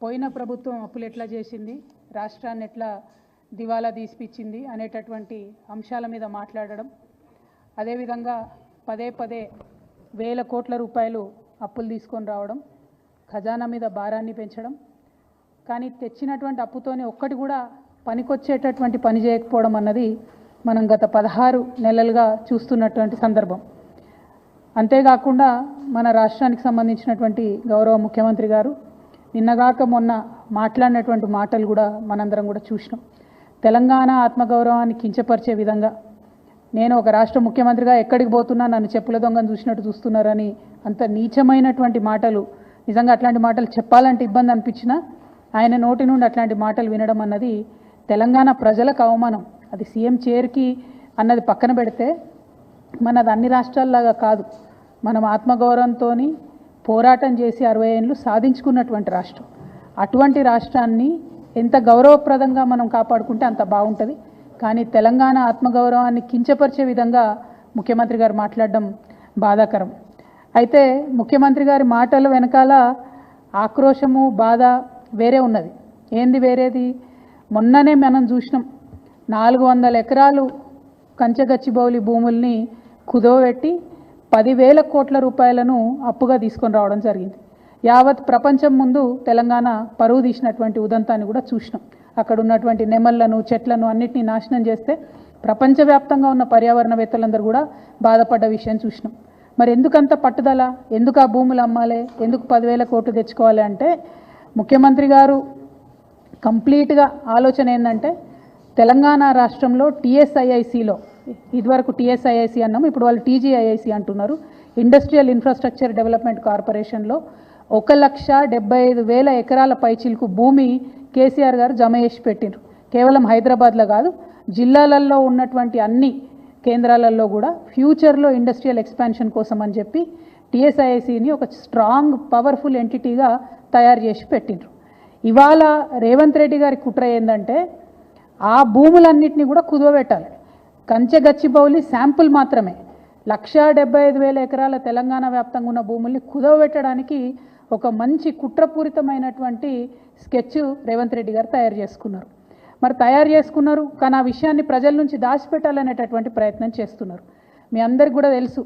పోయిన ప్రభుత్వం అప్పులు ఎట్లా చేసింది, రాష్ట్రాన్ని ఎట్లా దివాలా తీసిపిచ్చింది అనేటటువంటి అంశాల మీద మాట్లాడడం, అదేవిధంగా పదే పదే వేల కోట్ల రూపాయలు అప్పులు తీసుకొని రావడం, ఖజానా మీద భారాన్ని పెంచడం, కానీ తెచ్చినటువంటి అప్పుతోనే ఒక్కటి కూడా పనికొచ్చేటటువంటి పని చేయకపోవడం అన్నది మనం గత 16 నెలలుగా చూస్తున్నటువంటి సందర్భం. అంతేకాకుండా మన రాష్ట్రానికి సంబంధించినటువంటి గౌరవ ముఖ్యమంత్రి గారు నిన్నగాక మొన్న మాట్లాడినటువంటి మాటలు కూడా మనందరం కూడా చూసినాం. తెలంగాణ ఆత్మగౌరవాన్ని కించపరిచే విధంగా, నేను ఒక రాష్ట్ర ముఖ్యమంత్రిగా ఎక్కడికి పోతున్నా నన్ను చెప్పుల దొంగను చూసినట్టు చూస్తున్నారని అంత నీచమైనటువంటి మాటలు, నిజంగా అట్లాంటి మాటలు చెప్పాలంటే ఇబ్బంది అనిపించినా ఆయన నోటి నుండి అట్లాంటి మాటలు వినడం అన్నది తెలంగాణ ప్రజలకు అవమానం. అది సీఎం చైర్కి అన్నది పక్కన పెడితే మనది అన్ని రాష్ట్రాల్లాగా కాదు. మనం ఆత్మగౌరవంతో పోరాటం చేసి 60 ఏళ్ళు సాధించుకున్నటువంటి రాష్ట్రం. అటువంటి రాష్ట్రాన్ని ఎంత గౌరవప్రదంగా మనం కాపాడుకుంటే అంత బాగుంటుంది. కానీ తెలంగాణ ఆత్మగౌరవాన్ని కించపరిచే విధంగా ముఖ్యమంత్రి గారు మాట్లాడడం బాధాకరం. అయితే ముఖ్యమంత్రి గారి మాటల వెనకాల ఆక్రోశము, బాధ వేరే ఉన్నది. ఏంది వేరేది? మొన్ననే మనం చూసినాం, 400 ఎకరాలు కంచగచ్చిబౌలి భూముల్ని కుదోబెట్టి 10,000 కోట్ల రూపాయలను అప్పుగా తీసుకొని రావడం జరిగింది. యావత్ ప్రపంచం ముందు తెలంగాణ పరువు తీసినటువంటి ఉదంతాన్ని కూడా చూసినాం. అక్కడ ఉన్నటువంటి నెమళ్లను, చెట్లను అన్నిటినీ నాశనం చేస్తే ప్రపంచవ్యాప్తంగా ఉన్న పర్యావరణవేత్తలందరూ కూడా బాధపడ్డ విషయం చూసినాం. మరి ఎందుకంత పట్టుదల? ఎందుకు ఆ భూములు అమ్మాలి? ఎందుకు 10,000 కోట్లు తెచ్చుకోవాలి అంటే ముఖ్యమంత్రి గారు కంప్లీట్గా ఆలోచన ఏంటంటే, తెలంగాణ రాష్ట్రంలో టీఎస్ఐఐసిలో, ఇదివరకు టీఎస్ఐఐసి అన్నాము, ఇప్పుడు వాళ్ళు టీజీఐఐసి అంటున్నారు, ఇండస్ట్రియల్ ఇన్ఫ్రాస్ట్రక్చర్ డెవలప్మెంట్ కార్పొరేషన్లో 1,75,000 ఎకరాల పైచిలకు భూమి కేసీఆర్ గారు జమ చేసి పెట్టిండ్రు. కేవలం హైదరాబాద్లో కాదు, జిల్లాలలో ఉన్నటువంటి అన్ని కేంద్రాలలో కూడా ఫ్యూచర్లో ఇండస్ట్రియల్ ఎక్స్పాన్షన్ కోసం అని చెప్పి టీఎస్ఐఐసిని ఒక స్ట్రాంగ్ పవర్ఫుల్ ఎంటిటీగా తయారు చేసి పెట్టిండ్రు. ఇవాళ రేవంత్ రెడ్డి గారి కుట్ర ఏంటంటే ఆ భూములన్నింటినీ కూడా కుదవబెట్టాలి. కంచెగచ్చిబౌలి శాంపుల్ మాత్రమే 1,75,000 ఎకరాల తెలంగాణ వ్యాప్తంగా ఉన్న భూముల్ని కుదవబెట్టడానికి ఒక మంచి కుట్రపూరితమైనటువంటి స్కెచ్ రేవంత్ రెడ్డి గారు తయారు చేసుకున్నారు. మరి తయారు చేసుకున్నారు, కానీ ఆ విషయాన్ని ప్రజల నుంచి దాచిపెట్టాలనేటటువంటి ప్రయత్నం చేస్తున్నారు. మీ అందరికి కూడా తెలుసు,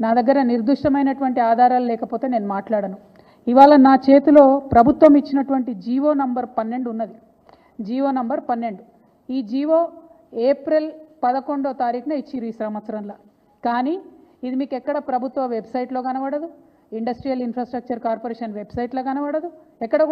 నా దగ్గర నిర్దిష్టమైనటువంటి ఆధారాలు లేకపోతే నేను మాట్లాడను. ఇవాళ నా చేతిలో ప్రభుత్వం ఇచ్చినటువంటి జీవో నంబర్ 12 ఉన్నది. GO number 12. ఈ జీవో ఏప్రిల్ 11వ తారీఖున ఇచ్చిరు ఈ సంవత్సరంలో. కానీ ఇది మీకు ఎక్కడ ప్రభుత్వ వెబ్సైట్లో కనబడదు, ఇండస్ట్రియల్ ఇన్ఫ్రాస్ట్రక్చర్ కార్పొరేషన్ వెబ్సైట్లో కనబడదు, ఎక్కడ కూడా